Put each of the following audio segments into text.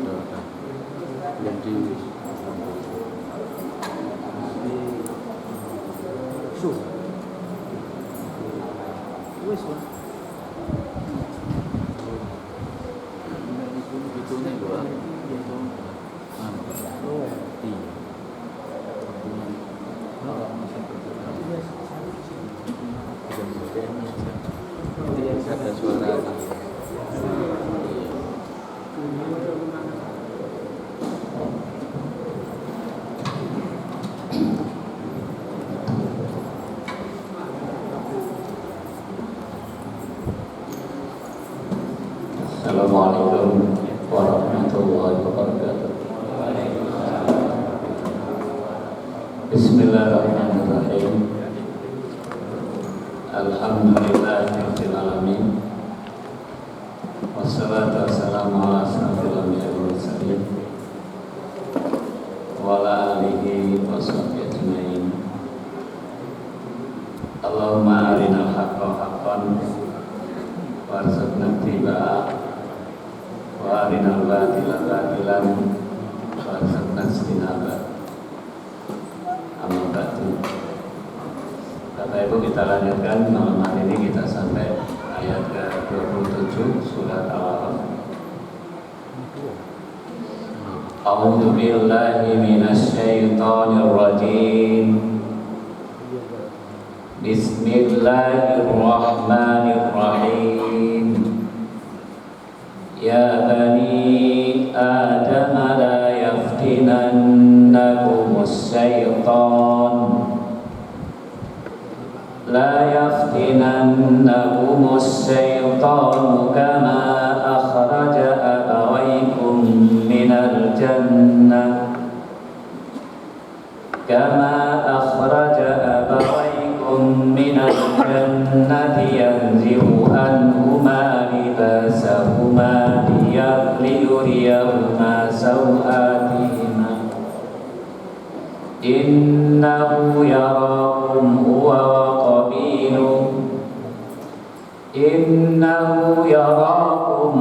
Jadi su wes lah itu nih gua itu ada suara Assalamualaikum warahmatullahi wabarakatuh. Bismillahirrahmanirrahim. Alhamdulillahirabbil alamin. Wassalatu wassalamu ala asyrofil anbiya'i wal mursalin wa ala alihi wa sahbihi ajmain. Allahumma arinal haqqa haqqan warzuqna ittiba'ah wa arinal batila batilan warzuqna ijtinabah. Amma ba'du. Bapak Ibu, kita lanjutkan malam hari ini, kita sampai ayat ke-27 surat Al-A'raf. A'udzu billahi minasy syaithanir rajim. Bismillahirrahmanirrahim. Ya bani Adam la yaftinannakumus syaitan kama akhraja abawaykum minal jannah minal jannati yanzi'u anhuma libasahuma liyuriyahuma sawatihima innahu yarakum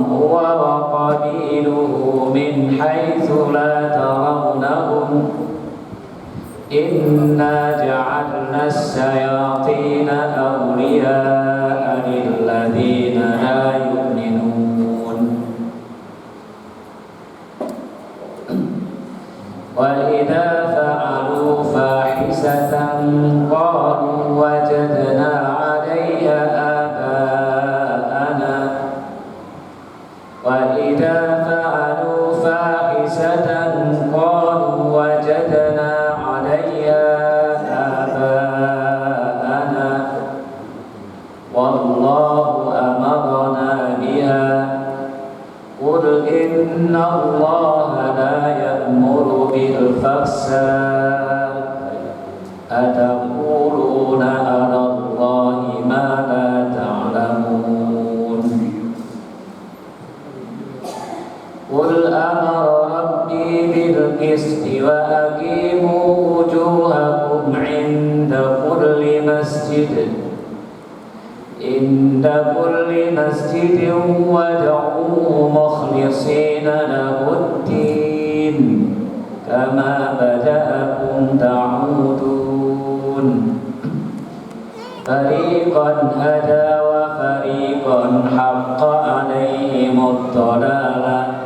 huwa wa qabiluhu min haitsu la tarawnahum inna ja'alna as-sayatina awliya'a lilladhina la yu'minun wa idza fa'alu fahisatan qalu wajadna 'alayha aba'ana wa idza fa'alu fahisatan qalu wajadna wallahu amarna biha qul inna allaha la ya'muru bil fahsai ataquluna 'ala allahi ma la ta'lamun qul amara rabbi bil qisti wa aqimu wujuhakum 'inda kulli masjidin wad'uuhu mukhlishina lahuddin kama bada'akum ta'udun fariqan hada wa fariqan haqqa 'alaihimud dhalalah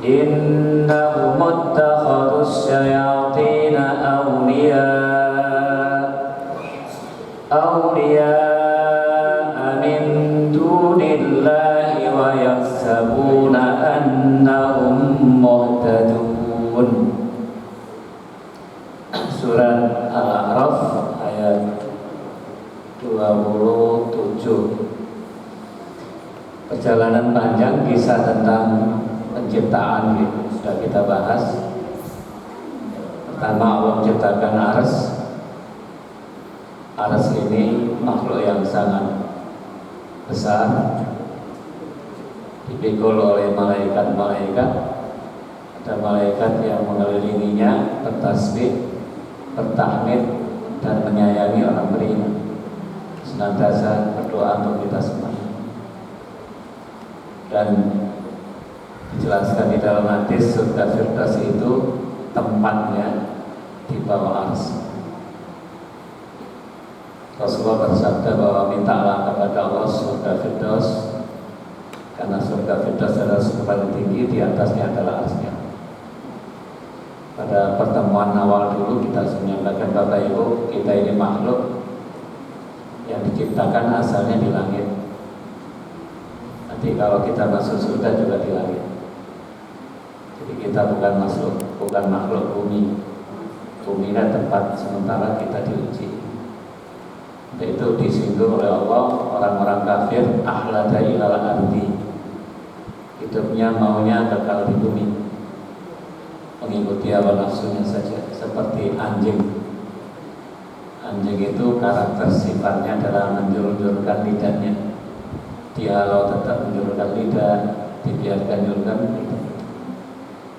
innahum ittakhadhus shayatina awliya min dunillahi wa yahsabuna annahum muhtadun. Surat Al-A'raf ayat 27. Perjalanan panjang kisah tentang penciptaan sudah kita bahas. Pertama, Allah menciptakan Ars. Ars ini makhluk yang sangat besar, dipikul oleh malaikat-malaikat. Ada malaikat yang mengelilinginya, bertasbih, bertahmid, dan menyayangi orang beriman, senantiasa berdoa untuk kita semua. Dan dijelaskan di dalam hadis surga Firdaus itu tempatnya di bawah arsy. Rasulullah bersabda bahwa mintalah kepada Allah surga Firdaus, karena surga Firdaus adalah surga paling tinggi, di atasnya adalah arsy. Pada pertemuan awal dulu kita menyampaikan, Bapak Ibu, kita ini makhluk yang diciptakan asalnya di langit. Nanti kalau kita masuk surga juga di langit. Jadi kita bukan makhluk bumi. Bumi adalah tempat sementara kita diuji. Itu disinggung oleh Allah, orang-orang kafir ahlada ilal ardi, hidupnya maunya kekal di bumi, mengikuti hawa nafsunya saja, seperti anjing. Anjing itu karakter sifatnya adalah menjulur-julurkan lidahnya. Dia kalau tetap menjulurkan lidah, dibiarkan julurkan lidah.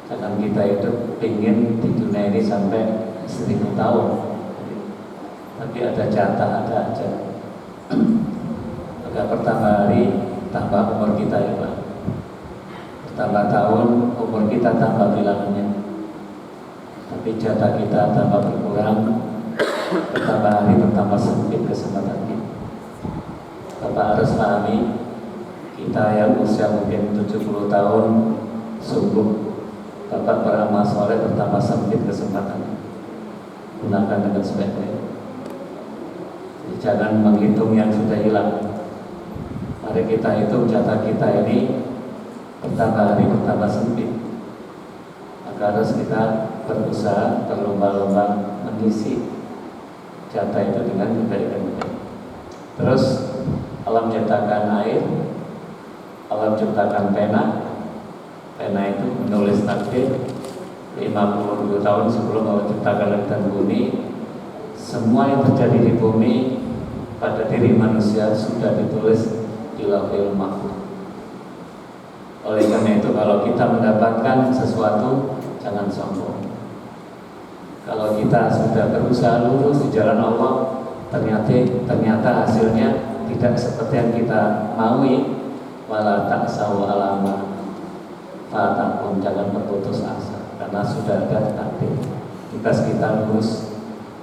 Jangan kita itu ingin di dunia ini sampai 1000 tahun, tapi ada jatah, ada aja. Maka pertambah hari tambah umur kita ya Pak. Bertambah tahun umur kita tambah bilangannya, tapi jatah kita tambah berkurang. Bertambah hari bertambah sempit kesempatannya. Bapak harus pahami, kita yang usia mungkin 70 tahun sungguh Bapak beramal soleh bertambah sempit kesempatannya. Gunakan dengan sebaik-baiknya. Jangan menghitung yang sudah hilang. Mari kita hitung jatah kita ini bertambah hari bertambah sempit. Maka harus kita berusaha berlomba-lomba mengisi jatah itu dengan kebaikan. Terus Allah menciptakan air, Allah menciptakan pena. Pena itu menulis takdir. 50 tahun sebelum Allah menciptakan langit dan bumi, semua yang terjadi di bumi pada diri manusia sudah ditulis di Lauhul Mahfuz. Oleh karena itu, kalau kita mendapatkan sesuatu, jangan sombong. Kalau kita sudah berusaha lurus di jalan Allah, ternyata hasilnya tidak seperti yang kita maui, wala ta'saw alama fatakum, jangan berputus asa, karena sudah ada takdir. Tugas kita lurus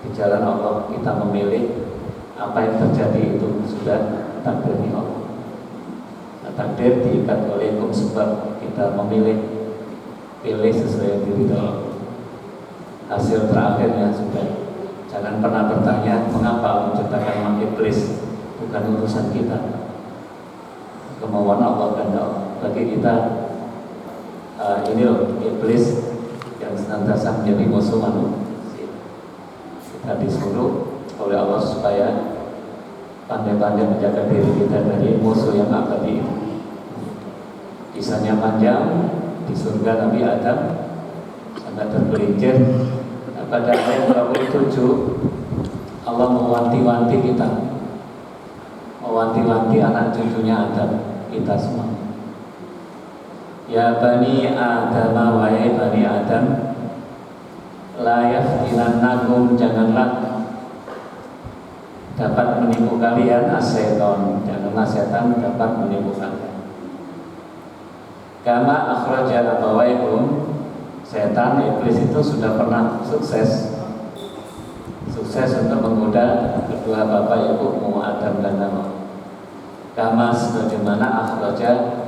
di jalan Allah, kita memilih apa yang terjadi itu sudah takdirnya Allah. Nah, takdir diikat oleh hukum sebab, kita pilih sesuai diri Allah. Hasil terakhirnya sudah. Jangan pernah bertanya mengapa menciptakan iblis, bukan urusan kita. Kemauan Allah dan Allah. Bagi kita ini loh, iblis yang senantiasa menjadi musuh manusia. Kita disuruh oleh Allah supaya pandai-pandai menjaga diri kita dari musuh yang abadi itu. Kisahnya panjang, di surga Nabi Adam sangat tergelincir. Pada ayat 27 Allah mewanti-wanti kita, mewanti-wanti anak cucunya Adam, kita semua. Ya bani Adam, wahai bani Adam, la yaftinannakum, janganlah dapat menipu kalian as-syaitan, janganlah setan dapat menipu kalian. Kama akhraja abawaikum, setan, iblis itu sudah pernah sukses untuk menggoda kedua bapak ibu Adam dan Hawa. Kama sebagaimana akhraja,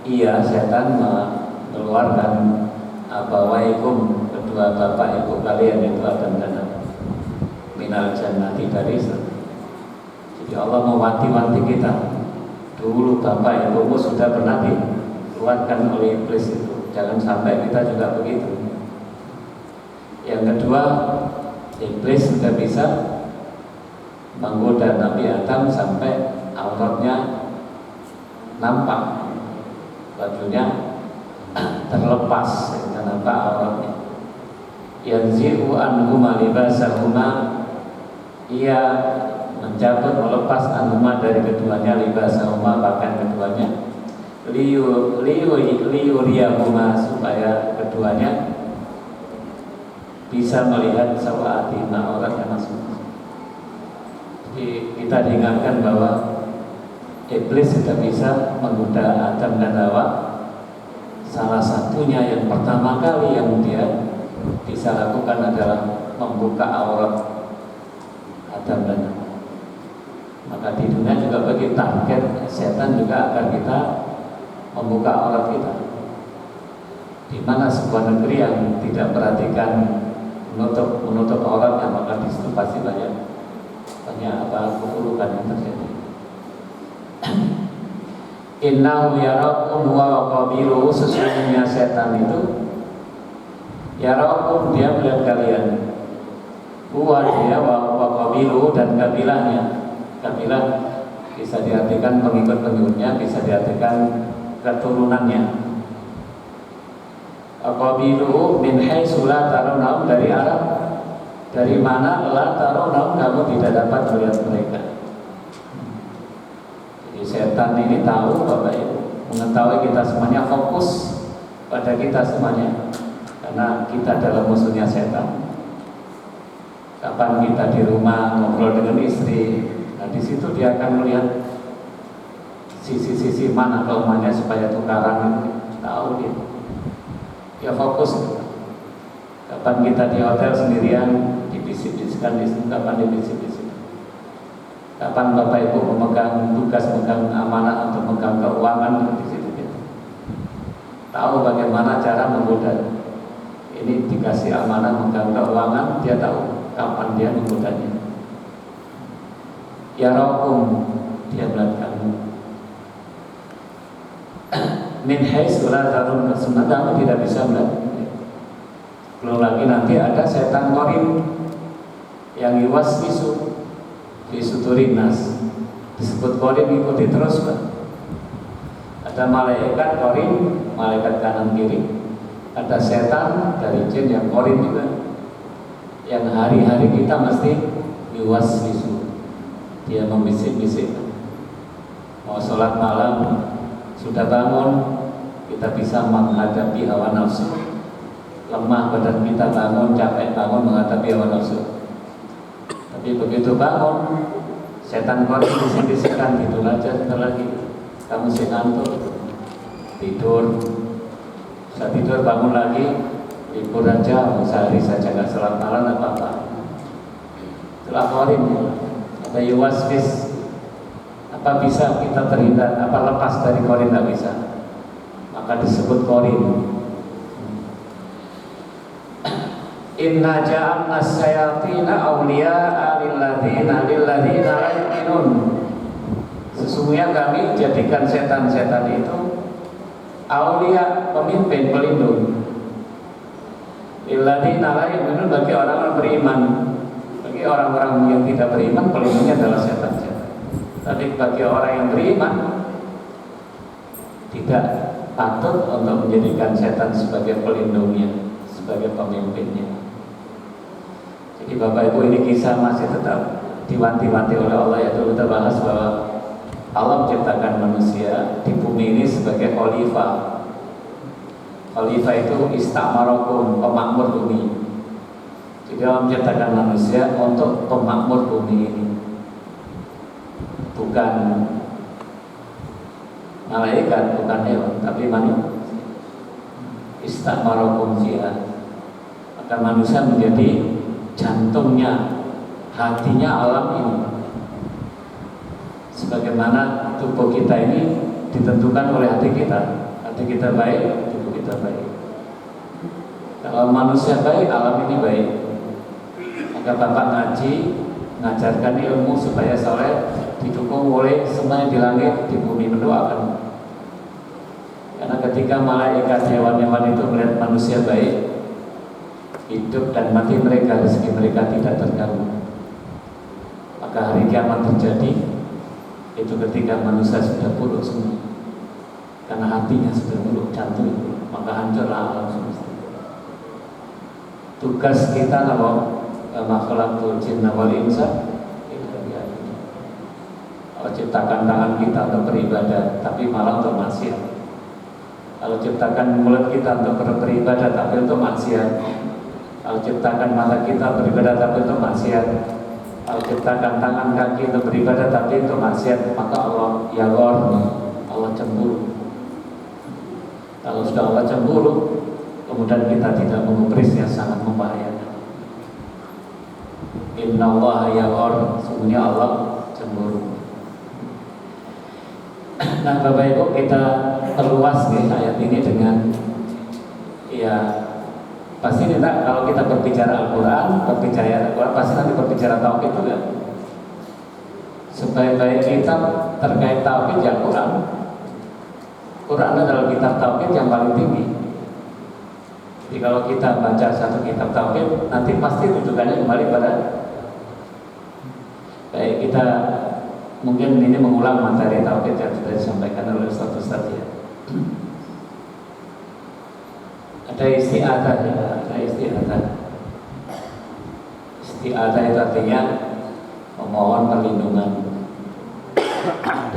ia setan mengeluarkan abawaikum, kedua bapak ibu kalian itu Adam dan Hawa, minal jannati, dari surga. Jadi Allah mewanti-wanti kita, dulu bapak ibumu sudah pernah dikeluarkan oleh iblis itu, jangan sampai kita juga begitu. Yang kedua, iblis sudah bisa menggoda Nabi Adam sampai auratnya nampak, bajunya terlepas, nampak auratnya. Yanzi'u anhuma libasahuma, ia mencabut, melepas anhuma dari keduanya, libasahuma pakaian keduanya, liyuriyahuma, supaya keduanya bisa melihat sawatihima, auratnya masing-masing. Jadi kita diingatkan bahwa iblis sudah bisa menggoda Adam dan Hawa salah satunya yang pertama kali yang dia bisa lakukan adalah membuka aurat Adam dan Hawa. Maka di dunia juga bagi target setan juga agar kita membuka aurat kita. Di mana sebuah negeri yang tidak perhatikan menutup auratnya, maka di situ pasti banyak keburukan yang terjadi. Innahu yarakum wa qabiluhu, sesungguhnya setan itu yarakum, dia melihat kalian, huwa dia wa qabiluhu, dan kabilahnya. Kabilah bisa diartikan pengikut-pengikutnya, bisa diartikan keturunannya. Qabiluhu min haitsu la tarawnahu, dari arah dari mana la tarawnahu, kamu tidak dapat melihat mereka. Jadi setan ini tahu, Bapak Ibu, mengetahui kita semuanya, fokus pada kita semuanya, karena kita adalah musuhnya setan. Kapan kita di rumah ngobrol dengan istri, nah di situ dia akan melihat sisi-sisi mana kelemahannya supaya tukaran, tahu dia. Dia fokus. Kapan kita di hotel sendirian, dibisik-bisikkan di situ, kapan dibisik-bisik. Kapan Bapak Ibu memegang tugas, memegang amanah untuk memegang keuangan, di situ gitu. Tahu bagaimana cara menggoda. Ini dikasih amanah memegang keuangan, dia tahu kapan dia menggodanya. Ya Rabkum, dia melihat kamu. Min haitsu la tarawna, sebenarnya kamu tidak bisa melihat. Belum lagi nanti ada setan qarin yang yuwaswisu fi sudurin nas, disebut qarin, ikuti terus, Pak. Ada malaikat qarin, malaikat kanan kiri. Ada setan dari jin yang qarin juga, yang hari-hari kita mesti yuwaswisu, dia membisik-bisik. Mau sholat malam, sudah bangun, kita bisa menghadapi hawa nafsu. Lemah badan kita, bangun, capek bangun menghadapi hawa nafsu. Tapi begitu bangun, setan qarin bisik-bisikkan, tidur aja sebentar lagi, kamu sih ngantuk, tidur. Bisa tidur, bangun lagi, libur aja, sehari saja nggak sholat malam apa-apa. Itulah qarin. Ada yuwaswis. Apa bisa kita terhindar, apa lepas dari qarin? Tidak bisa. Maka disebut qarin. Inna ja'alna syayatina awliya'a lilladzina la yu'minun. Sesungguhnya kami jadikan setan-setan itu awliya, pemimpin, pelindung. Lilladzina la yu'minun, bagi orang-orang beriman. Bagi orang-orang yang tidak beriman, pelindungnya adalah setan-setan. Tapi bagi orang yang beriman, tidak patut untuk menjadikan setan sebagai pelindungnya, sebagai pemimpinnya. Jadi Bapak Ibu, ini kisah masih tetap diwanti-wanti oleh Allah, yaitu kita bahas bahwa Allah menciptakan manusia di bumi ini sebagai khalifah. Khalifah itu istamarakum, pemakmur bumi. Jadi Allah menciptakan manusia untuk pemakmur bumi ini, bukan malaikat, bukan hewan, tapi manusia. Istamarakum fiha. Maka manusia menjadi jantungnya, hatinya alam ini. Sebagaimana tubuh kita ini ditentukan oleh hati kita. Hati kita baik, tubuh kita baik. Kalau manusia baik, alam ini baik. Maka Bapak ngaji, mengajarkan ilmu supaya soleh, didukung oleh semua yang di langit, di bumi mendoakan. Karena ketika malaikat, hewan-hewan itu melihat manusia baik, hidup dan mati mereka, rezeki mereka tidak terganggu. Maka hari kiamat terjadi itu ketika manusia sudah buruk semua, karena hatinya sudah buruk, jantung, maka hancurlah alam semesta. Tugas kita kalau makhluk jinna wal insa, kalau ciptakan tangan kita untuk beribadah, tapi malah untuk maksiat. Kalau ciptakan mulut kita untuk beribadah, tapi untuk maksiat. Kalau ciptakan mata kita beribadah, tapi untuk maksiat. Kalau ciptakan tangan kaki untuk beribadah, tapi untuk maksiat, maka Allah ya Allah cemburu. Kalau sudah Allah cemburu, kemudian kita tidak mengubrisnya, sangat membahayakan. Innallaha yaghor, sungguhnya Allah cemburu. Nah, Bapak Ibu, kita perluas nih ayat ini dengan ya pasti kita kalau kita berbicara Al-Quran, pasti nanti berbicara tauhid juga. Sebaik-baik kitab terkait tauhid ya Quran. Quran adalah kitab tauhid yang paling tinggi. Jadi kalau kita baca satu kitab tauhid, nanti pasti rujukannya kembali pada baik kita mungkin ini mengulang materi tauhid yang sudah disampaikan oleh Ustaz ya. Ada isti'adzah ya, ada isti'adzah. Isti'adzah itu artinya memohon perlindungan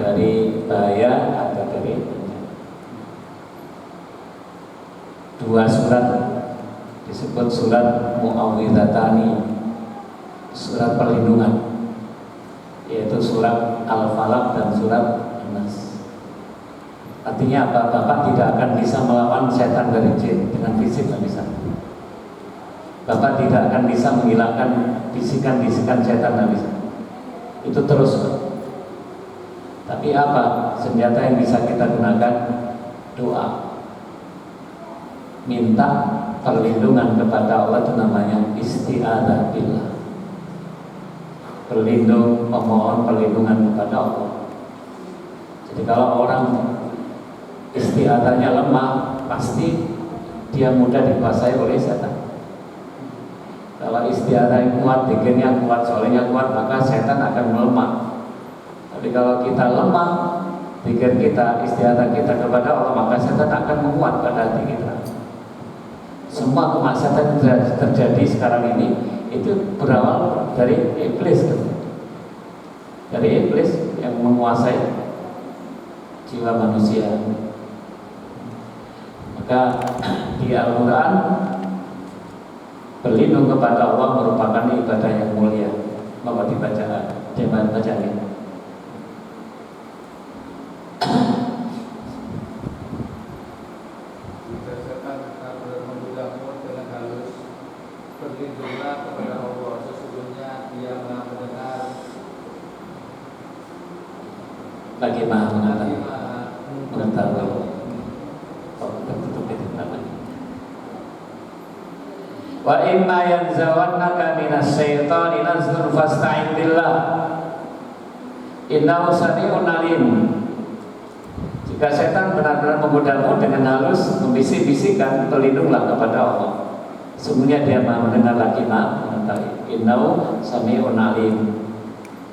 dari bahaya atau dari dua surat disebut surat Mu'awwidhatani, surat perlindungan, yaitu surat Al-Falaq dan surat An-Nas. Artinya apa? Bapak tidak akan bisa melawan setan dari jin dengan fisik, tidak bisa. Bapak tidak akan bisa menghilangkan bisikan-bisikan setan, tidak bisa. Itu terus. Tapi apa senjata yang bisa kita gunakan? Doa. Minta perlindungan kepada Allah, itu namanya isti'adzah billah. Berlindung, memohon perlindungan kepada Allah. Jadi kalau orang isti'adzahnya lemah, pasti dia mudah dikuasai oleh setan. Kalau isti'adzah kuat, dikirnya kuat, solehnya kuat, maka setan akan melemah. Tapi kalau kita lemah, dikir kita, isti'adzah kita kepada Allah, maka setan akan menguat pada hati kita. Semua kemaksiatan yang terjadi sekarang ini itu berawal dari iblis, dari iblis yang menguasai jiwa manusia. Maka di Al-Quran berlindung kepada Allah merupakan ibadah yang mulia. Maka dibaca, jangan baca ini. Berlindunglah kepada Allah, sesungguhnya Dia Maha mendengar lagi Maha mengetahui. Wa imma yanzawannaka minas syaitani nazghun fasta'in billah innahu sami'un alim. Jika setan benar-benar menggodamu dengan halus membisik-bisikkan, berlindunglah kepada Allah. Sungguhnya Dia Maha mendengar lagi Maha mengetahui. Innahu sami'un alim.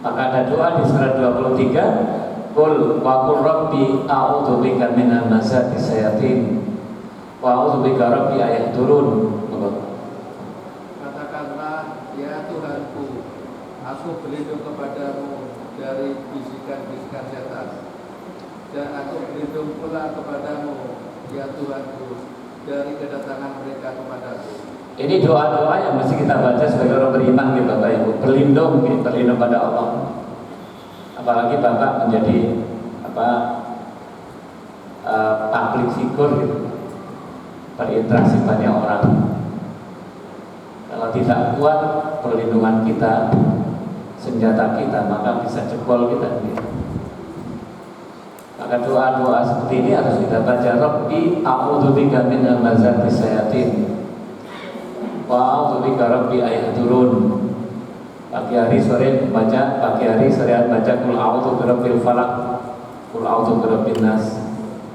Maka ada doa di surat 23, Qul wa qul rabbi a'udzu bika min hamazati syayatin wa a'udzu bika rabbi ayahdurun. Katakanlah, ya Tuhanku, aku berlindung kepadamu dari bisikan-bisikan setan, dan aku berlindung pula kepadamu, ya Tuhanku, dari kedatangan mereka kepadaku. Ini doa-doa yang mesti kita baca sebagai orang beriman gitu Bapak Ibu. Berlindung pada Allah. Apalagi Bapak menjadi public figure gitu, berinteraksi banyak orang. Kalau tidak kuat perlindungan kita, senjata kita, maka bisa jebol kita sendiri. Maka doa-doa seperti ini harus kita baca. Rabbi a'udzu bika min hamazati syayatin wa a'udzu bika rabbi ayahdurun. Pagi hari sore baca, pagi hari sore baca qul a'udzu birabbil falaq, qul a'udzu birabbin nas.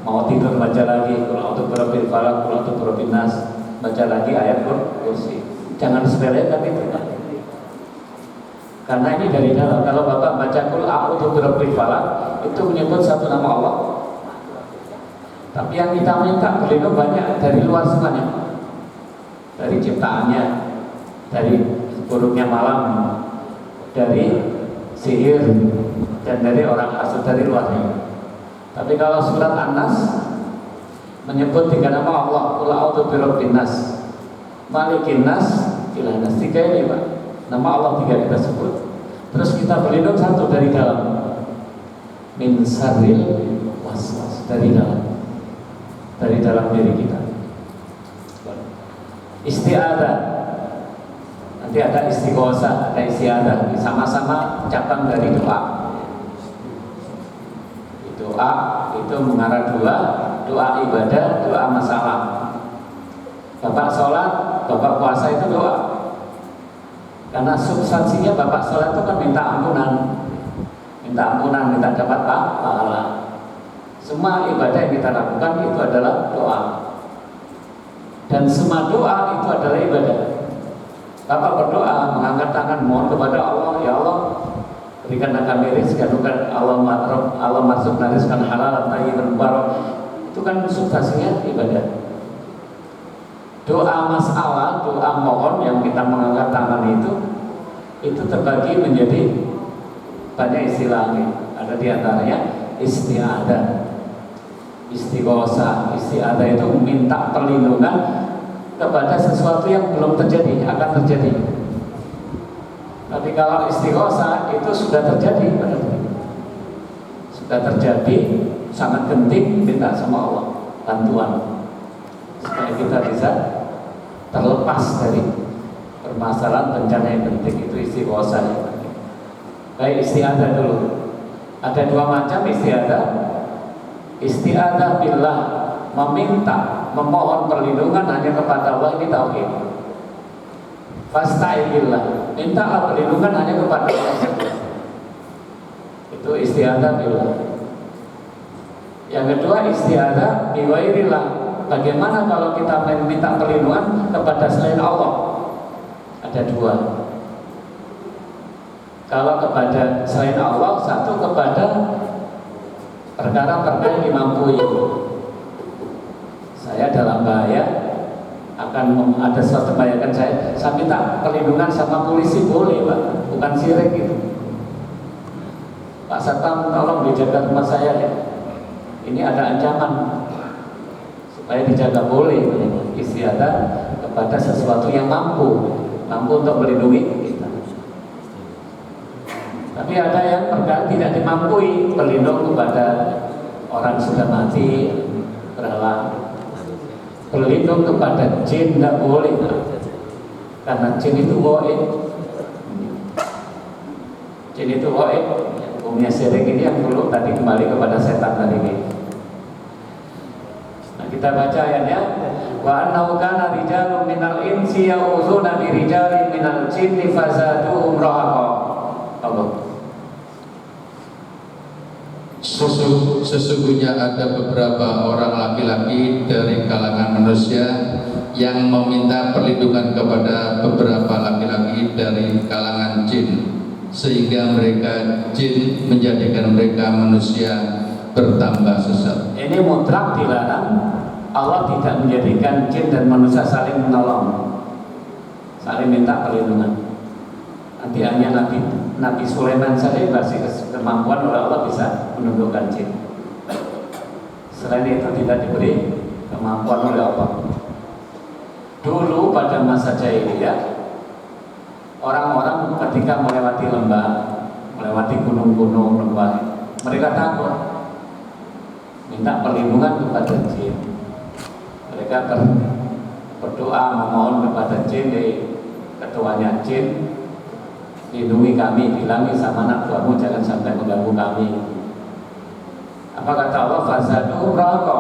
Mau tidur baca lagi qul a'udzu birabbil falaq, qul a'udzu birabbin nas. Baca lagi ayat kursi. Jangan sepelekan itu. Karena ini dari dalam. Kalau Bapak baca qul a'udzu birabbil falaq, itu menyebut satu nama Allah. Tapi yang kita minta berlindung banyak dari luar semuanya. Dari ciptaannya, dari buruknya malam, dari sihir, dan dari orang asal dari luarnya. Tapi kalau surat An-Nas menyebut 3 nama Allah, qul a'udzu birabbin nas, malikin nas, ilahin nas. 3 ini Pak, nama Allah 3 kita sebut. Terus kita berlindung satu dari dalam, min syarril waswas, dari dalam. dari dalam diri kita. Isti'adzah, nanti ada istighosah, ada isti'adzah, sama-sama cabang dari doa. Doa itu mengarah doa ibadah, doa masalah. Bapak sholat, bapak puasa itu doa. Karena substansinya bapak sholat itu kan minta ampunan, minta dapat pahala. Semua ibadah yang kita lakukan itu adalah doa. Dan semua doa itu adalah ibadah. Bapak berdoa, mengangkat tangan, mohon kepada Allah, ya Allah, berikanlah kami rezeki, Allah masuk rizqan halal, thayyiban mubarak. Itu kan substansinya ibadah. Doa masalah, doa mohon yang kita mengangkat tangan itu terbagi menjadi banyak istilahnya. Ada di antaranya isti'adzah, istighosah. Isti'adzah itu minta perlindungan kepada sesuatu yang belum terjadi, akan terjadi. Tapi kalau istighosah itu sudah terjadi, sudah terjadi, sangat genting, minta sama Allah bantuan supaya kita bisa terlepas dari permasalahan bencana yang penting. Itu istighosah. Baik, isti'adzah dulu. Ada dua macam isti'adzah. Isti'adzah billah, meminta, memohon perlindungan hanya kepada Allah, ini tauhid. Fasta'in billah, mintalah perlindungan hanya kepada Allah. Itu isti'adzah billah. Yang kedua isti'adzah bighairillah. Bagaimana kalau kita meminta perlindungan kepada selain Allah? Ada dua. Kalau kepada selain Allah, satu kepada perkara-perkara yang dimampui. Saya dalam bahaya, akan ada suatu bahayakan saya minta perlindungan sama polisi, boleh Pak, bukan syirik gitu. Pak Satpam, tolong dijaga rumah saya ya, ini ada ancaman, supaya dijaga, boleh. Isti'adzah kepada sesuatu yang mampu untuk melindungi kita. Tapi ada yang perkara tidak dimampui, berlindung kepada orang sudah mati, berhala. Berlindung kepada jin tidak boleh, karena jin itu goib. Jin itu goib. Hukumnya syirik ini yang dulu tadi kembali kepada setan tadi. Nah, kita baca ayatnya. Wa annahu kana rijalun minal insi ya'udzuuna bi rijalin minal jinni fazaduhum rahaqa. Allah. Sesungguhnya ada beberapa orang laki-laki dari kalangan manusia yang meminta perlindungan kepada beberapa laki-laki dari kalangan jin, sehingga mereka jin menjadikan mereka manusia bertambah sesat. Ini mutlak dilarang. Allah tidak menjadikan jin dan manusia saling menolong, saling minta perlindungan. Nanti hanya Nabi Sulaiman saja dikasih kemampuan oleh Allah bisa menundukkan jin. Selain itu tidak diberi kemampuan oleh Allah. Dulu pada masa jahiliyah, orang-orang ketika melewati lembah, melewati gunung-gunung, lembah, mereka takut, minta perlindungan kepada jin. Mereka berdoa memohon kepada jin, ketuanya jin, lindungi kami, bilangi sama anak buahmu jangan sampai mengganggu kami. Apa kata Allah? Fazaduhum rahaqa.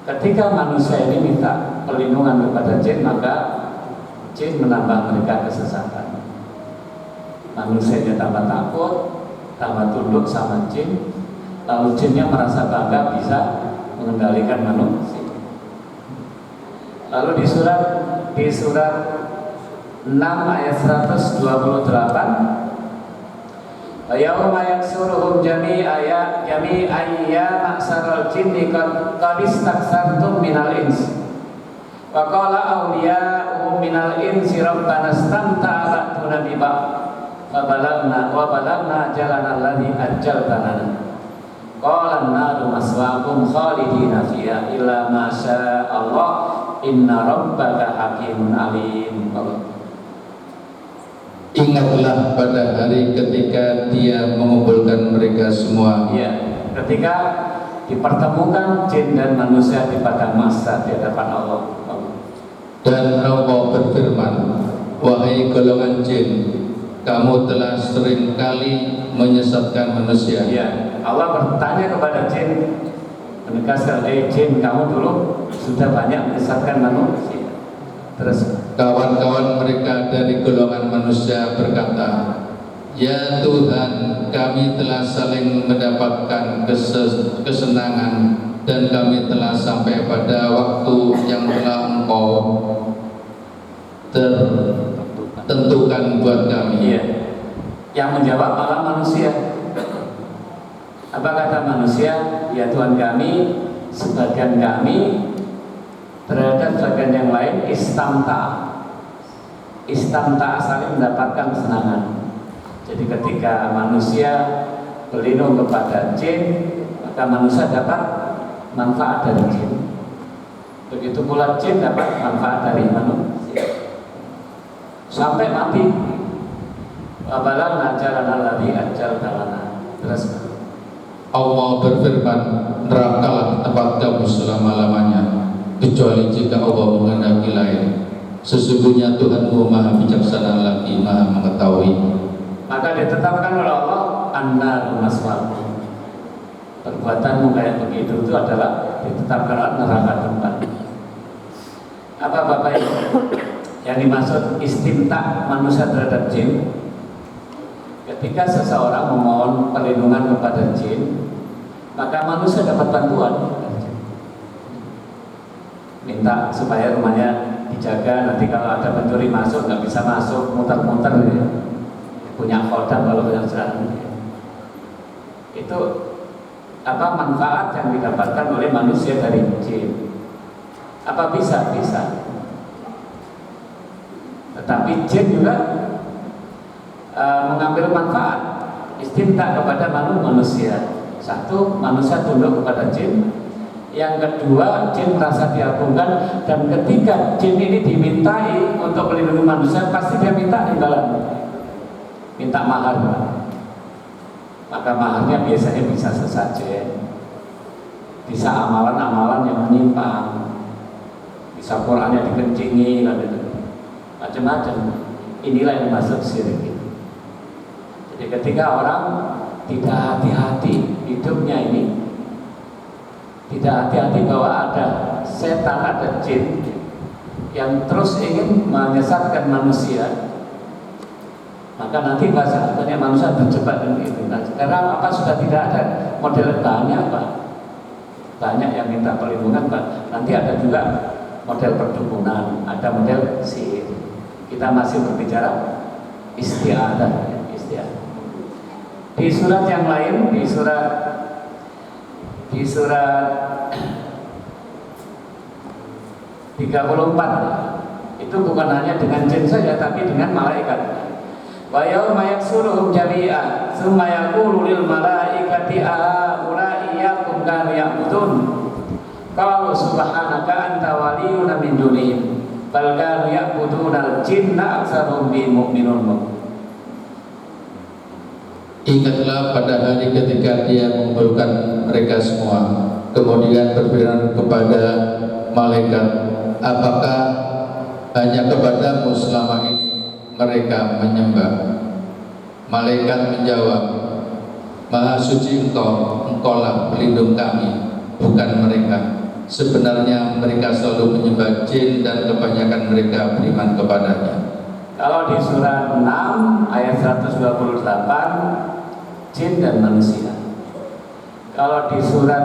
Ketika manusia ini minta perlindungan kepada jin, maka jin menambah mereka kesesatan. Manusianya tambah takut, tambah tunduk sama jin, lalu jinnya merasa bangga bisa mengendalikan manusia. Lalu di surat 6 ayat 128, yauma yaksuruhum jami'a ma'saral jinni qad istaksartum minal ins wa qala awliya'uhum minal insi rabbana istamta'a ba'duna bi ba'd wa balagna ajalana alladhi ajjaltana qala an-naru maswaakum khalidina fiha illa ma syaa Allah inna rabbaka hakimun alim. Ingatlah pada hari ketika Dia mengumpulkan mereka semua. Ya, ketika dipertemukan jin dan manusia di padang mahsyar di hadapan Allah. Dan Allah berfirman, wahai golongan jin, kamu telah seringkali menyesatkan manusia. Ya, Allah bertanya kepada jin, menegaskan, jin, kamu dulu sudah banyak menyesatkan manusia. Terus Kawan-kawan mereka dari golongan manusia berkata, ya Tuhan, kami telah saling mendapatkan kesenangan dan kami telah sampai pada waktu yang telah Engkau tentukan buat kami. iya, yang menjawab malah manusia. Apa kata manusia? Ya Tuhan kami, sebagian kami terhadap sebagian yang lain istamta saling mendapatkan kesenangan. Jadi ketika manusia berlindung kepada jin, maka manusia dapat manfaat dari jin. Begitu pula jin dapat manfaat dari manusia sampai mati. Wabalan ajaran alladhi ajal talana. Terus Allah berfirman, nerakalah tempat kamu selama-lamanya, kecuali jika Allah menghendaki lain. Sesungguhnya Tuhanmu maha bijaksana lagi maha mengetahui. Maka ditetapkan oleh Allah an-nar maswaakum. Perbuatanmu kayak begitu itu adalah ditetapkan oleh neraka tempat. Apa Bapak Ibu? Yang dimaksud istimta manusia terhadap jin, ketika seseorang memohon perlindungan kepada jin, maka manusia dapat bantuan. Minta supaya rumahnya dijaga, nanti kalau ada pencuri masuk nggak bisa masuk, muter-muter ya. Punya kodam kalau punya jalan. Itu apa manfaat yang didapatkan oleh manusia dari jin? Apa bisa? Bisa. Tetapi jin juga mengambil manfaat istimta kepada manusia. Satu, manusia tunduk kepada jin. Yang kedua, jin merasa diagungkan, dan ketika jin ini dimintai untuk melindungi manusia, pasti dia minta imbalan, minta mahar. Maka maharnya biasanya bisa sesajen, bisa amalan-amalan yang menyimpang, bisa Qurannya dikencingi, macam-macam. Inilah yang masuk syirik. Jadi ketika orang tidak hati-hati hidupnya ini, tidak hati-hati bahwa ada setan, ada jin yang terus ingin menyesatkan manusia, maka nanti banyak manusia terjebak dengan itu. Nah, sekarang apa sudah tidak ada model banyak Pak, banyak yang minta perlindungan Pak. Nanti ada juga model perdukunan, ada model sihir. Kita masih berbicara istiadah. Di surat yang lain, di surat 34 itu bukan hanya dengan jin saja, tapi dengan malaikat. Wa yauma yaksuruhum jami'a tsumma yaqulu lil malaikati aulai iyyakum kanu ya'budun qalu subhanaka anta waliyuna min dunihim bal kanu ya'buduna al-jinna aktsaruhum bihim mu'minun. Ingatlah pada hari ketika Dia mengumpulkan mereka semua, kemudian berfirman kepada malaikat, apakah hanya kepadamu selama ini mereka menyembah? Malaikat menjawab, Maha suci Engkaulah pelindung kami, bukan mereka. Sebenarnya mereka selalu menyembah jin dan kebanyakan mereka beriman kepadanya. Kalau di surat 6 ayat 128 jin dan manusia. Kalau di surat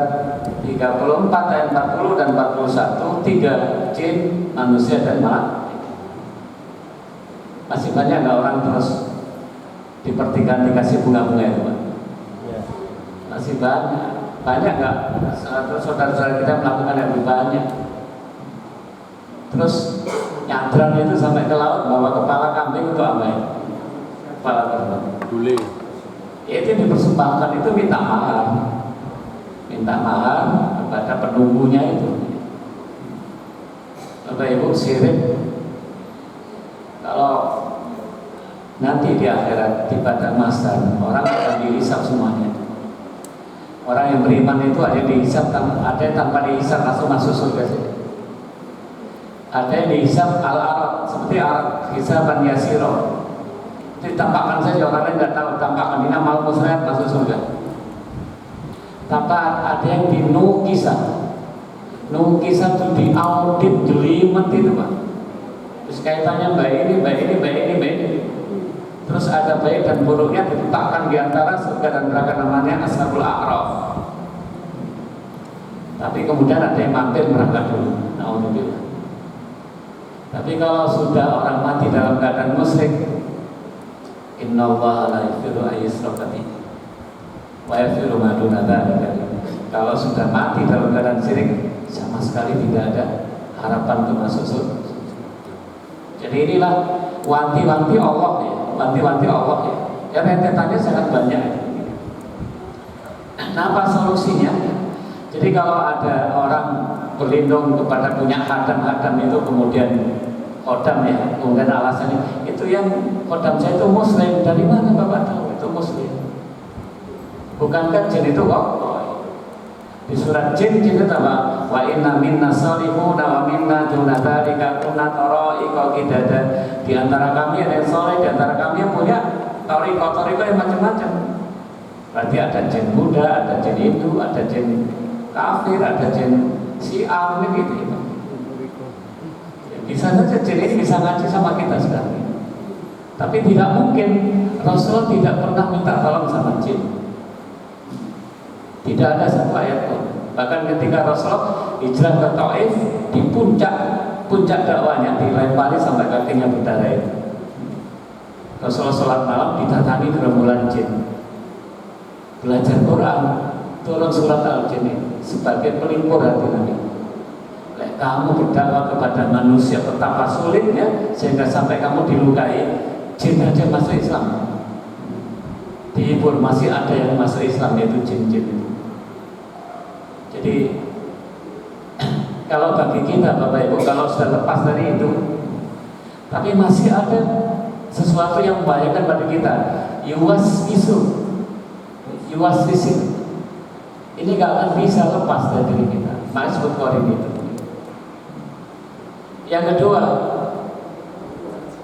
34 ayat 40 dan 41 3 jin, manusia dan malaikat. Masih banyak nggak orang terus di pertigaan dikasih bunga-bunga itu Pak? Masih banyak nggak saudara-saudara kita melakukan yang lebih banyak? Terus nyadran itu sampai ke laut bawa kepala kambing itu apa ya? Kepala kerbau. Gulai. Itu dipersembahkan, itu minta mahar kepada penunggunya itu. Bapak Ibu, syirik kalau nanti di akhirat di padang mahsyar orang akan dihisab semuanya. Orang yang beriman itu ada yang dihisab, ada yang tanpa dihisab langsung masuk surga sih. Ada yang dihisab al-arad, seperti arad hisaban yasiro. Ditampakkan saja, orang lain nggak tahu tampakan ini amal muslihat masuk surga. Tanpa ada yang dinukisah. Nukisah itu diaudit, jelimet itu Pak. Terus kaitannya baik ini. Terus ada baik dan buruknya diletakkan di antara surga dan neraka, namanya Ashabul A'raf. Tapi kemudian ada yang mampir neraka dulu. Alhamdulillah. Tapi kalau sudah orang mati dalam keadaan musyrik, innallaha la yaghfiru an yushraka bihi wa yaghfiru ma duna dzalika. Kalau sudah mati dalam keadaan syirik, sama sekali tidak ada harapan untuk masuk surga. Jadi inilah wanti-wanti Allah ya. Wanti-wanti Allah ya. Ya rentetannya sangat banyak. Nah, apa solusinya? Jadi kalau ada orang berlindung kepada punya hadam itu, kemudian khodam ya, kemudian alasannya itu yang khodam saya itu muslim. Dari mana Bapak tahu itu muslim? Bukankah jin itu kok? Di surat jin itu apa? Wa inna minna salihuna wa minna duna dzalika kunna tara'iqa qidada. Di antara kami ada yang soleh, di antara kami yang punya tariqah yang macam-macam. Berarti ada jin Buddha, ada jin Hindu, ada jin kafir, ada jin Syiah, gitu. Bisa saja jin ini bisa ngaji sama kita sekarang. Tapi tidak mungkin Rasul tidak pernah minta tolong sama jin. Tidak ada satu ayat pun. Bahkan ketika Rasulullah hijrah ke Taif, di puncak dakwahnya dilempari sampai kakinya berdarah itu. Rasulullah sholat malam didatangi gerombolan jin. Belajar Quran, turun surat Al-Jin sebagai pelipur hati Nabi. Kamu berdakwah kepada manusia betapa sulitnya sehingga sampai kamu dilukai, jin aja masuk Islam. Dihibur masih ada yang masuk Islam, yaitu jin-jin itu. Jadi kalau bagi kita Bapak Ibu, kalau sudah lepas dari itu, tapi masih ada sesuatu yang membahayakan pada kita. Yuwas visit. Ini gak akan bisa lepas dari diri kita. Maksud korin itu. Yang kedua,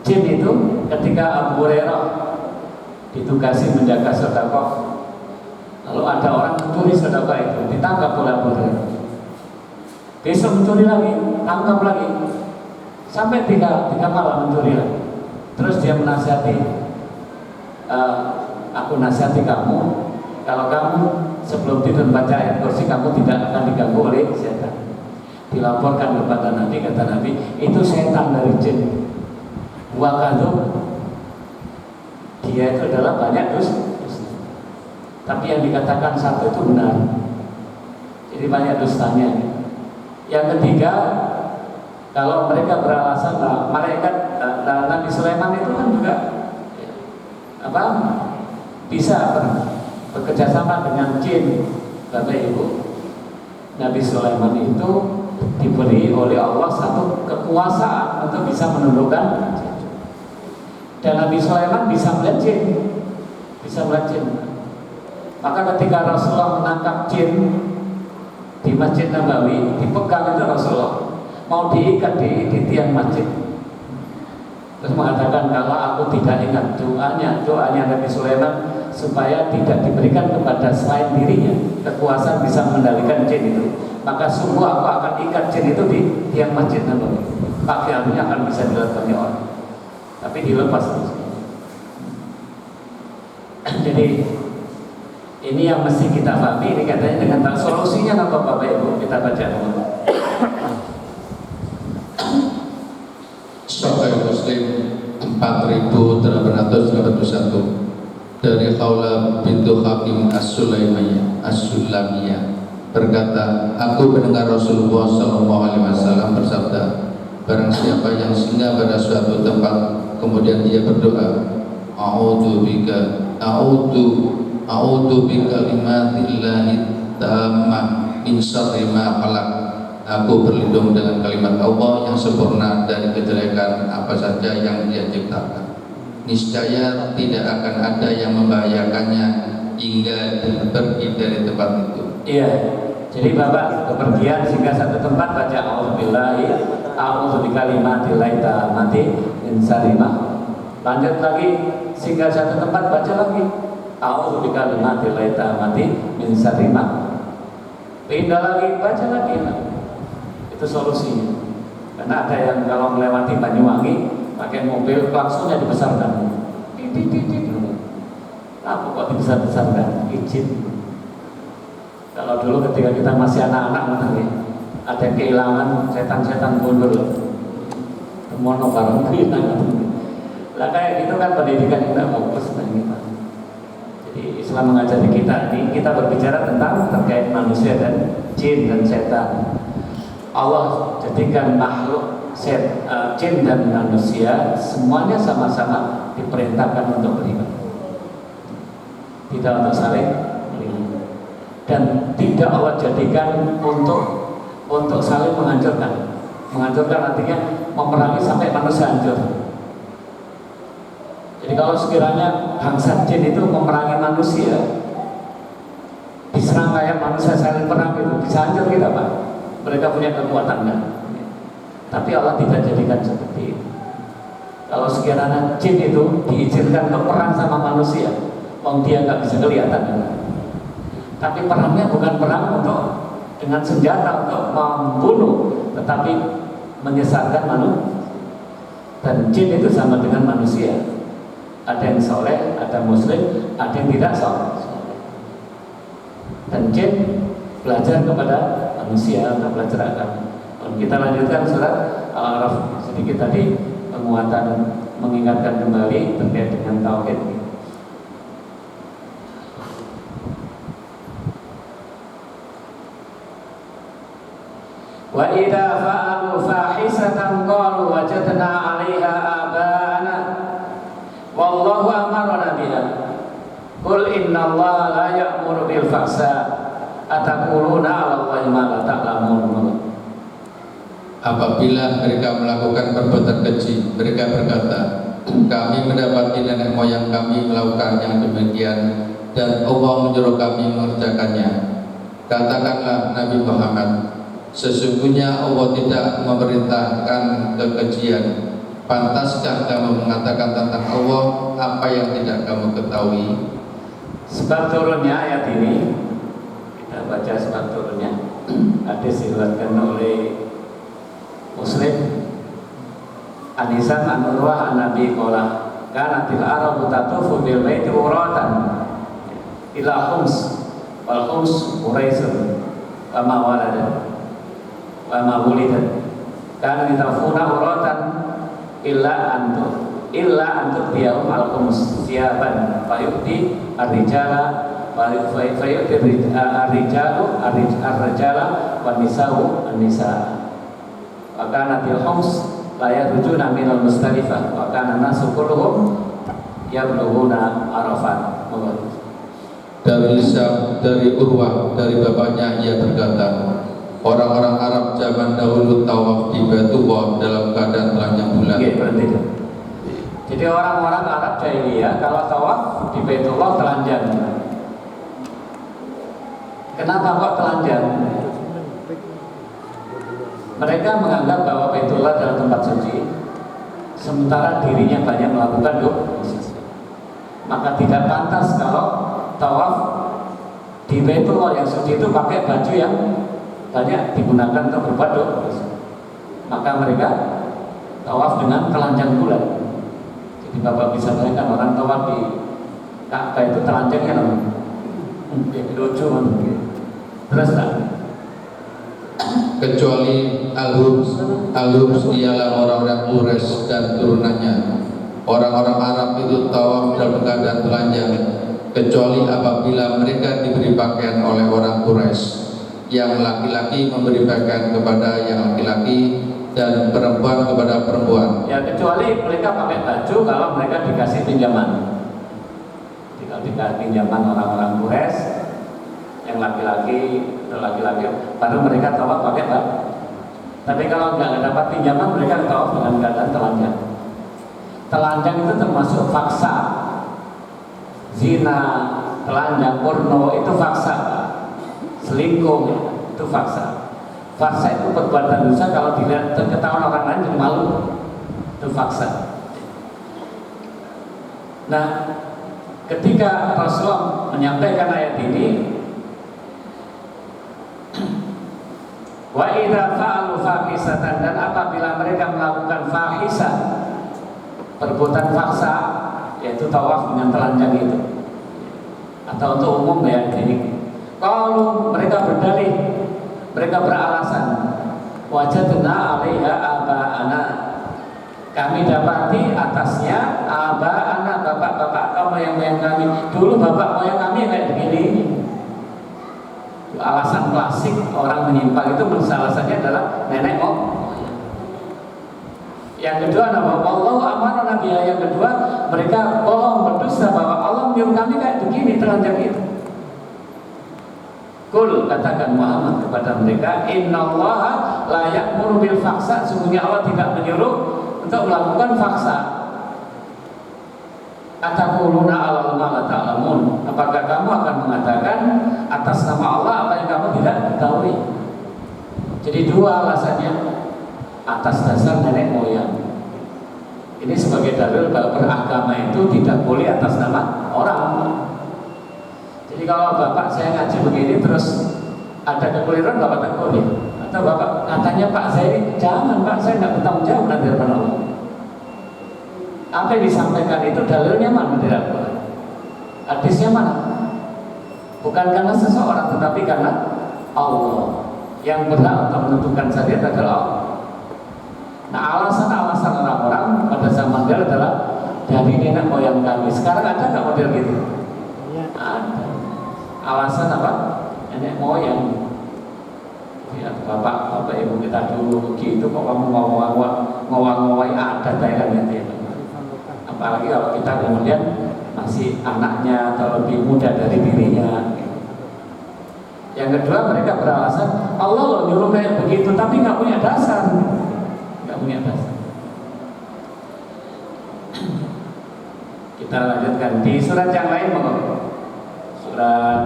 jin itu ketika Abu Hurairah ditugasi menjaga sedekah, lalu ada orang mencuri sedekah itu, ditangkap oleh Abu Hurairah. Besok mencuri lagi, tangkap lagi, sampai tiga malam mencuri lagi. Terus dia menasihati, aku nasihati kamu, kalau kamu sebelum tidur baca ayat kursi, kamu tidak akan diganggu oleh setan. Dilaporkan kepada Nabi, kata Nabi, itu setan dari jin. Wakadu, dia itu adalah banyak dosa. Tapi yang dikatakan satu itu benar. Jadi banyak dustanya. Yang ketiga, kalau mereka beralasan malaikat Nabi Sulaiman itu kan juga bisa bekerjasama dengan jin. Bapak Ibu, Nabi Sulaiman itu diberi oleh Allah satu kekuasaan untuk bisa menundukkan jin. Dan Nabi Sulaiman bisa melihat jin. Maka ketika Rasulullah menangkap jin di Masjid Nabawi, dipegang itu Rasulullah, mau diikat di tiang masjid. Terus mengatakan, kalau aku tidak ingat doanya Nabi Sulaiman supaya tidak diberikan kepada selain dirinya kekuasaan bisa mengendalikan jin itu, maka sungguh aku akan ikat jin itu di tiang Masjid Nabawi. Pakaiannya akan bisa dilakukan orang, tapi dilepas terus. Jadi ini yang mesti kita pahami. Ini katanya dengan solusinya apa Bapak Ibu? Kita baca dulu. Sahih Muslim 4881 dari Khawla bintu Hakim As-Sulamiyah berkata, aku mendengar Rasulullah SAW bersabda, barang siapa yang singgah pada suatu tempat kemudian dia berdoa, a'udzu bikalimatillahi tammah min syarri ma khalaq. Aku berlindung dengan kalimat Allah yang sempurna dari kejelekan apa saja yang Dia ciptakan. Niscaya tidak akan ada yang membahayakannya hingga pergi dari tempat itu. Iya. Jadi Bapak kepergian sehingga satu tempat baca auzubillahi a'udzu bikalimatillahi tammati min syarri ma. Lanjut lagi sehingga satu tempat baca lagi a'udzu bikalimatillahi tammati min syarri ma. Pindah lagi baca lagi. Itu solusinya. Karena ada yang kalau melewati Banyuwangi pakai mobil klaksonnya dibesarkan. Apa kok dibesar-besarkan? Izin. Kalau dulu ketika kita masih anak-anak ada yang kehilangan setan-setan gundul, mono bareng kehilangan. Lah kayak gitu kan pendidikan kita fokus gitu. Jadi Islam mengajari kita ini, kita berbicara tentang terkait manusia dan jin dan setan. Allah jadikan makhluk jin dan manusia semuanya sama-sama diperintahkan untuk beriman, tidak untuk saling melindungi. Dan tidak Allah jadikan untuk saling menghancurkan. Menghancurkan artinya memerangi sampai manusia hancur. Jadi kalau sekiranya bangsa jin itu memerangi manusia, diserang kayak manusia saling perang itu bisa hancur kita Pak. Mereka punya kekuatan kan. Tapi Allah tidak jadikan seperti itu. Kalau sekiranya jin itu diizinkan untuk perang sama manusia, dia nggak bisa kelihatan kan? Tapi perangnya bukan perang untuk dengan senjata untuk membunuh, tetapi menyesatkan manusia. Dan jin itu sama dengan manusia. Ada yang soleh, ada muslim, ada yang tidak soleh. Dan jin belajar kepada manusia untuk belajar agama. Kita lanjutkan surat Al-A'raf sedikit tadi, penguatan mengingatkan kembali terkait dengan tauhid. Wa idza fa'alu fahisatan qalu wajadna 'alaiha aba'ana wallahu amarna biha qul innallaha la ya'muru bil fahsya ataquluna 'ala Allahi ma la ta'lamun. Apabila mereka melakukan perbuatan keji, mereka berkata, kami mendapati nenek moyang kami melakukan yang demikian dan Allah menyuruh kami mengerjakannya. Katakanlah Nabi Muhammad, sesungguhnya Allah tidak memerintahkan kekejian. Pantaskah kamu mengatakan tentang Allah apa yang tidak kamu ketahui? Sebab turunnya ayat ini, kita baca sebab turunnya. Hadis diriwayatkan oleh Muslim. Anisan an-Nurwah an-Nabi qala kanatil arabu tatufu bil baiti uratan ila khums wal khums uraisun wa ma walada wa ma wulidat kana ditafuna uratan illa antu biyahum al-khums siyaban fayu'ti ar-rijala fayu'ti ar-rijalu ar-rajala wa nisa'u an-nisa' wa kana bil khums la yarjuna minal mustalifah wa kana nasu kulluhum yablughuna arafat. Dari Urwah dari bapaknya ia berkata, orang-orang Arab zaman dahulu tawaf di Baitullah dalam keadaan telanjang bulan. Jadi orang-orang Arab jahiliyah kalau tawaf di Baitullah telanjang. Kenapa kok telanjang? Mereka menganggap bahwa Baitullah adalah tempat suci, sementara dirinya banyak melakukan dosa. Maka tidak pantas kalau tawaf di Baitullah yang suci itu pakai baju yang banyak digunakan untuk berbuat dosa. Maka mereka tawaf dengan telanjang bulan. Jadi Bapak bisa bayangkan orang tawaf di Ka'bah itu telanjangnya lucu. Terus kecuali Al-Hums ialah orang-orang Quraisy dan turunannya. Orang-orang Arab itu tawaf dalam keadaan telanjang, kecuali apabila mereka diberi pakaian oleh orang Quraisy. Yang laki-laki memberi pakaian kepada yang laki-laki dan perempuan kepada perempuan. Ya, kecuali mereka pakai baju kalau mereka dikasih pinjaman. Kalau dikasih pinjaman orang-orang Quraisy, yang laki-laki baru mereka tawaf pakai baju. Tapi kalau nggak dapat pinjaman, mereka tawaf dengan keadaan telanjang. Telanjang itu termasuk faksa, zina, telanjang, porno itu faksa, selingkuh itu faksa. Faksa itu perbuatan dosa kalau dilihat ketahuan orang lain jadi malu, itu faksa. Nah, ketika Rasulullah menyampaikan ayat ini, wa idza fa'alu fahisatan, dan apabila mereka melakukan fahisah, perbuatan faksa, yaitu tawaf dengan telanjang itu, atau untuk umum ya, jadi kalau mereka berdalih, mereka beralasan, wajadna 'alaiha aba'ana, kami dapati atasnya aba'ana, bapak-bapak atau moyang-moyang kami. Dulu bapak moyang kami kayak begini. Alasan klasik orang menyimpang itu alasannya adalah nenek moyang. Yang kedua, Allah amanah Nabi. Yang kedua, mereka bohong, berdusta bahwa Allah menyuruh kami kayak begini, telanjang itu. Kul, katakan Muhammad kepada mereka, innallaha la ya'muru bil faksa, sungguhnya Allah tidak menyuruh untuk melakukan faksa. Ataquluna 'alal ma la ta'lamun, apakah kamu akan mengatakan atas nama Allah apa yang kamu tidak ketahui? Jadi dua alasannya, atas dasar nenek moyang. Ini sebagai dalil bahwa beragama itu tidak boleh atas nama orang. Jadi kalau bapak saya ngaji begini terus ada kekeliruan, bapak tegur ya. Atau bapak katanya Pak saya ini, jangan Pak, saya tidak bertanggung jawab nanti depan Allah. Apa yang disampaikan itu dalilnya mana di Al-Quran? Hadisnya mana? Bukan karena seseorang, tetapi karena Allah yang berhak untuk menentukan syariat adalah Allah. Nah, alasan-alasan orang-orang pada zaman dahulu adalah dari nenek moyang kami. Sekarang ada nggak model gitu? Ada. Alasan apa? Nenek moyang. Ya, bapak ibu kita dulu gitu kok kamu ngawang-ngawai adat ya kan ya. Apalagi kalau kita kemudian masih anaknya atau lebih muda dari dirinya. Yang kedua, mereka beralasan Allah loh nyuruh kayak begitu, tapi nggak punya dasar, nggak punya dasar. Kita lanjutkan di surat yang lain, surat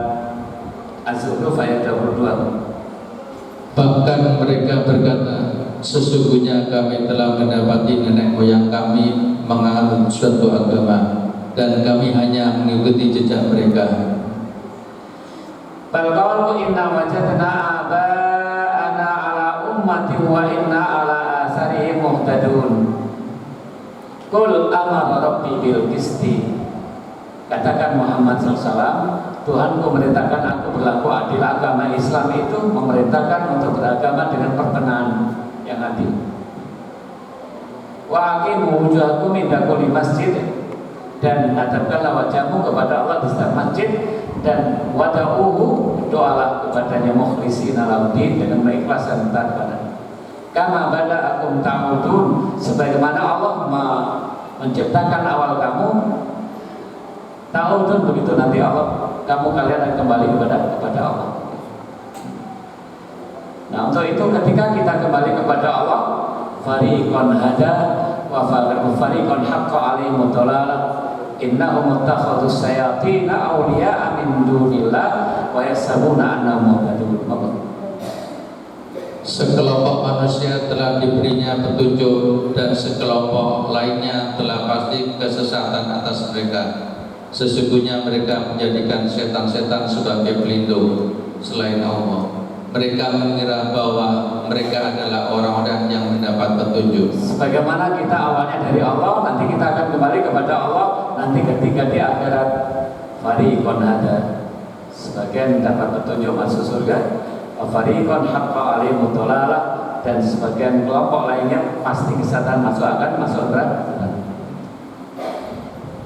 Az-Zukhruf ayat 22. Bahkan mereka berkata, sesungguhnya kami telah mendapati nenek moyang kami menganut suatu agama dan kami hanya mengikuti jejak mereka. Bal qalu inna wajadna aba'ana ala ummati wa inna ala asarihim muhtadun. Qul amara rabbi bil qisti. Katakan Muhammad SAW, Tuhanku memerintahkan aku berlaku adil. Agama Islam itu memerintahkan untuk beragama dengan pertengahan yang adil. Wa aqimu wujuhakum inda kulli masjid, dan hadapkanlah wajahmu kepada Allah di setiap masjid, dan wada'uhu, doalah kepadanya mukhlishina lahu-din, dengan mengikhlaskan kepada kama bada'akum ta'udun, sebagaimana Allah menciptakan awal kamu ta'udun, begitu nanti kalian akan kembali kepada Allah. Nah, untuk itu ketika kita kembali kepada Allah, fariqan hada wa fariqan haqqa alaihim dhalalah innahum ittakhadhus sayatin awliya'a min dunillah wa yahsabuna annahum muhtadun. Sekelompok manusia telah diberinya petunjuk dan sekelompok lainnya telah pasti kesesatan atas mereka. Sesungguhnya mereka menjadikan setan-setan sebagai pelindung selain Allah. Mereka mengira bahwa mereka adalah orang-orang yang mendapat petunjuk. Sebagaimana kita awalnya dari Allah, nanti kita akan kembali kepada Allah. Nanti ketika di akhirat, fariqan hada, sebagian mendapat petunjuk masuk surga, fariqan haqqa alaihim dhalalah, dan sebagian kelompok lainnya pasti kesesatan akan masuk neraka.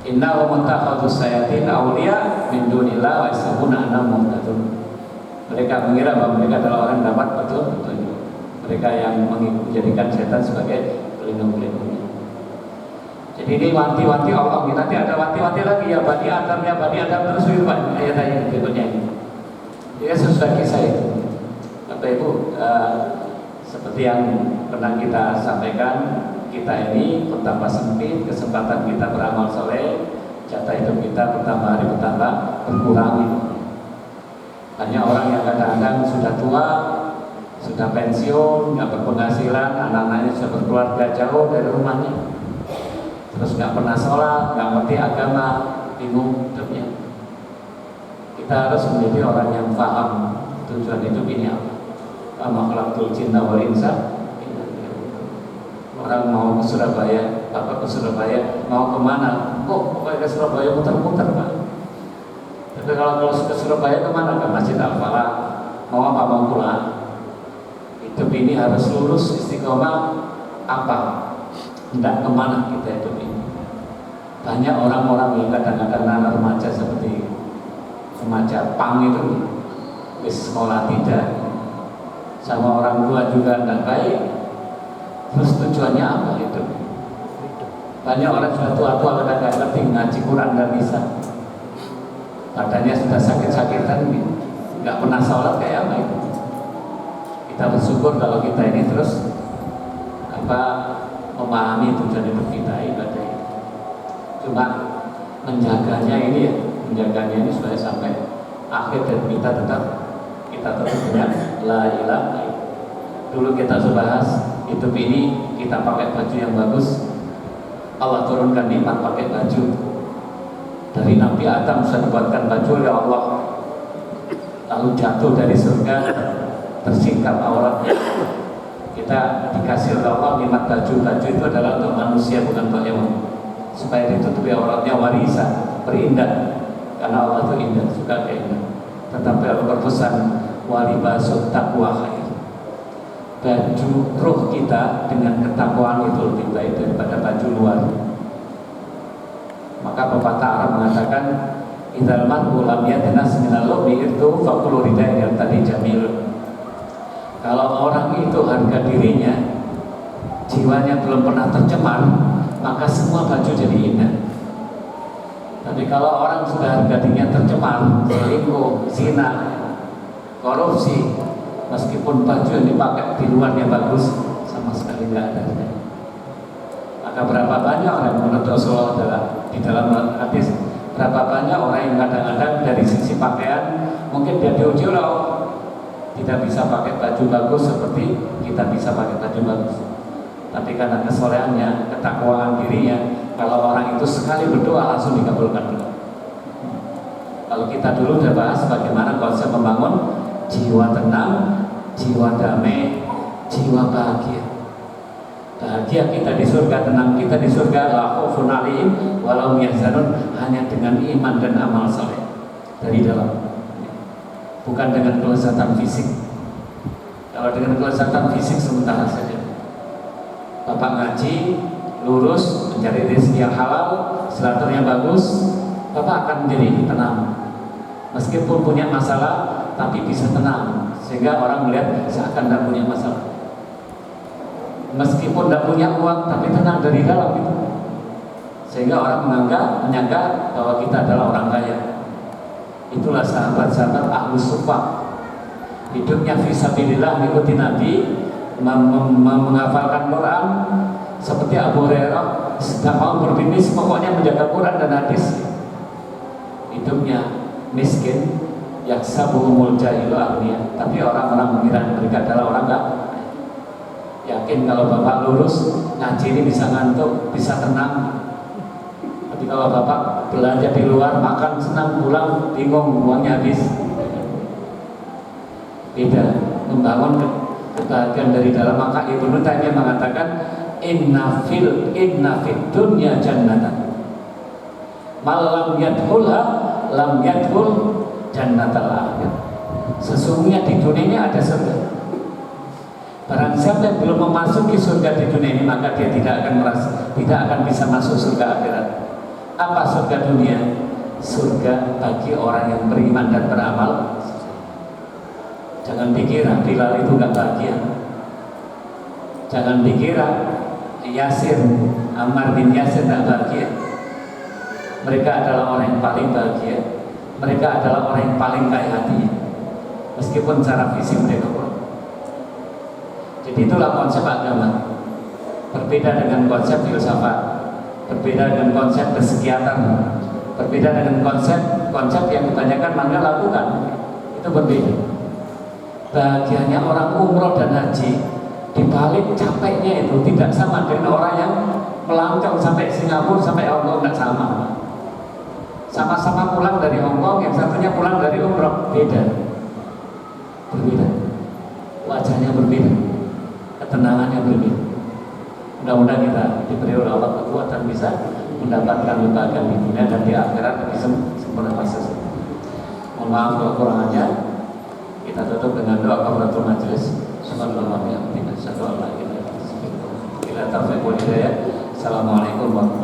Innahum ittakhadhus sayatin awliya min dunillah wa yahsabuna annahum muhtadun. Mereka mengira bahwa mereka adalah orang yang dapat petunjuk. Mereka yang menjadikan setan sebagai pelindung-pelindungnya. Jadi ini wanti-wanti Allah. Nanti ada wanti-wanti lagi ya, Bani Adam terus ayat-ayat berikutnya ini. Ini sesuai kisah itu. Bapak Ibu, seperti yang pernah kita sampaikan, kita ini betapa sempit kesempatan kita beramal soleh, jatah hidup kita bertambah hari bertambah berkurang. Banyak orang yang kadang-kadang sudah tua, sudah pensiun, nggak berpenghasilan, anak-anaknya sudah berkeluarga jauh dari rumahnya, terus nggak pernah sholat, nggak ngerti agama, bingung hidupnya. Kita harus menjadi orang yang paham tujuan hidup ini apa. Makhlukul cinta wal insa. Orang mau ke Surabaya, bapak ke Surabaya, mau kemana? Kok ke Surabaya muter-muter, Pak? Tapi kalau ke Surabaya kemana? Ke Masjid Al-Falah. Mau apa? Mau pulang. Hidup ini harus lurus, istiqomah. Apa? Tidak kemana kita hidup ini. Banyak orang-orang yang kadang-kadang anak remaja seperti remaja pang itu, wis sekolah tidak, sama orang tua juga tidak baik. Terus tujuannya apa itu? Banyak orang sudah tua-tua kadang-kadang ngerti ngaji Quran nggak bisa. Badannya sudah sakit-sakitan, nggak pernah sholat kayak apa itu? Kita bersyukur kalau kita ini terus memahami tujuan hidup kita ibadah ini. Cuma menjaganya ini ini supaya sampai akhir dan kita tetap dengan la ilaha illallah. Dulu kita bahas hidup ini kita pakai baju yang bagus. Allah turunkan nikmat pakai baju. Dari Nabi Adam sudah dibuatkan baju oleh Allah, lalu jatuh dari surga tersingkap auratnya. Kita dikasih oleh Allah nikmat baju itu adalah untuk manusia bukan untuk hewan, supaya ditutupi auratnya, warisan berindah, karena Allah itu indah, suka keindah. Tetapi Allah berpesan walibasut taqwa khair. Baju ruh kita dengan ketakwaan itu lebih baik daripada baju luar. Maka pepatah Arab mengatakan idzal mar'u lam yatnas minal lubbi itu faqulu ridai yang tadi jamil. Kalau orang itu harga dirinya, jiwanya belum pernah tercemar, maka semua baju jadi indah. Tapi kalau orang sudah harga dirinya tercemar, selingkuh, zina, korupsi, meskipun baju yang dipakai di luarnya bagus, sama sekali nggak ada. Maka berapa banyak orang yang menurut Rasulullah di dalam hadis, berapa banyak orang yang kadang-kadang dari sisi pakaian mungkin dia diuji oleh Allah, tidak bisa pakai baju bagus seperti kita bisa pakai baju bagus. Tapi karena kesolehannya, ketakwaan dirinya, kalau orang itu sekali berdoa langsung dikabulkan doa. Kalau kita dulu udah bahas bagaimana konsep membangun jiwa tenang, jiwa damai, jiwa bahagia. Bahagia kita di surga, tenang kita di surga, la khaufun 'alaihim wa la hum yahzanun, hanya dengan iman dan amal saleh dari dalam. Bukan dengan kelezatan fisik. Kalau dengan kelezatan fisik sementara saja. Bapak ngaji, lurus, mencari rezeki yang halal, silaturahmi yang bagus, Bapak akan menjadi tenang. Meskipun punya masalah, tapi bisa tenang, sehingga orang melihat seakan tidak punya masalah. Meskipun tidak punya uang, tapi tenang dari dalam itu, sehingga orang menyangka bahwa kita adalah orang kaya. Itulah sahabat-sahabat ahlus suffah, hidupnya fisabilillah, mengikuti Nabi, menghafalkan Quran, seperti Abu Hurairah, setiap mau berbisnis pokoknya menjaga Quran dan hadis. Hidupnya miskin, yaksabuhumul jahilu aghnia, tapi orang-orang mengira mereka adalah orang enggak. Yakin kalau Bapak lurus ngaji ini bisa ngantuk, bisa tenang. Tapi kalau Bapak belanja di luar, makan senang, pulang bingung, uangnya habis. Beda, membangun kebahagiaan dari dalam. Maka Ibnu Taimiyah mengatakan inna fid dunya jannatan malam yadkhulha lam yadkhul jannatal akhir. Sesungguhnya di dunia ini ada surga. Barang siapa yang belum memasuki surga di dunia ini, maka dia tidak akan bisa masuk surga akhirat. Apa surga dunia? Surga bagi orang yang beriman dan beramal. Jangan dikira Bilal itu nggak bahagia. Jangan dikira Ammar bin Yasir nggak bahagia. Mereka adalah orang yang paling bahagia. Mereka adalah orang yang paling kaya hati, meskipun secara fisik mereka kurang. Jadi itulah konsep agama. Berbeda dengan konsep filsafat, berbeda dengan konsep psikiater, Berbeda dengan konsep yang kebanyakan Anda lakukan, itu berbeda. Bahagianya orang umroh dan haji dibalik capeknya itu tidak sama dengan orang yang melancong sampai Singapura sampai Hong Kong, tidak sama. Sama-sama pulang dari Hong Kong, yang satunya pulang dari umroh, beda, berbeda, wajahnya berbeda, ketenangannya berbeda. Mudah-mudahan kita diberi oleh Allah kekuatan bisa mendapatkan kebahagiaan di dunia dan di akhirat lebih sempurna proses. Mohon maaf kalau kurangannya. Kita tutup dengan doa kafaratul majelis. Subhanallah wa bihamdihi, asyhadu an la ilaha illallah. Assalamualaikum warahmatullahi wabarakatuh.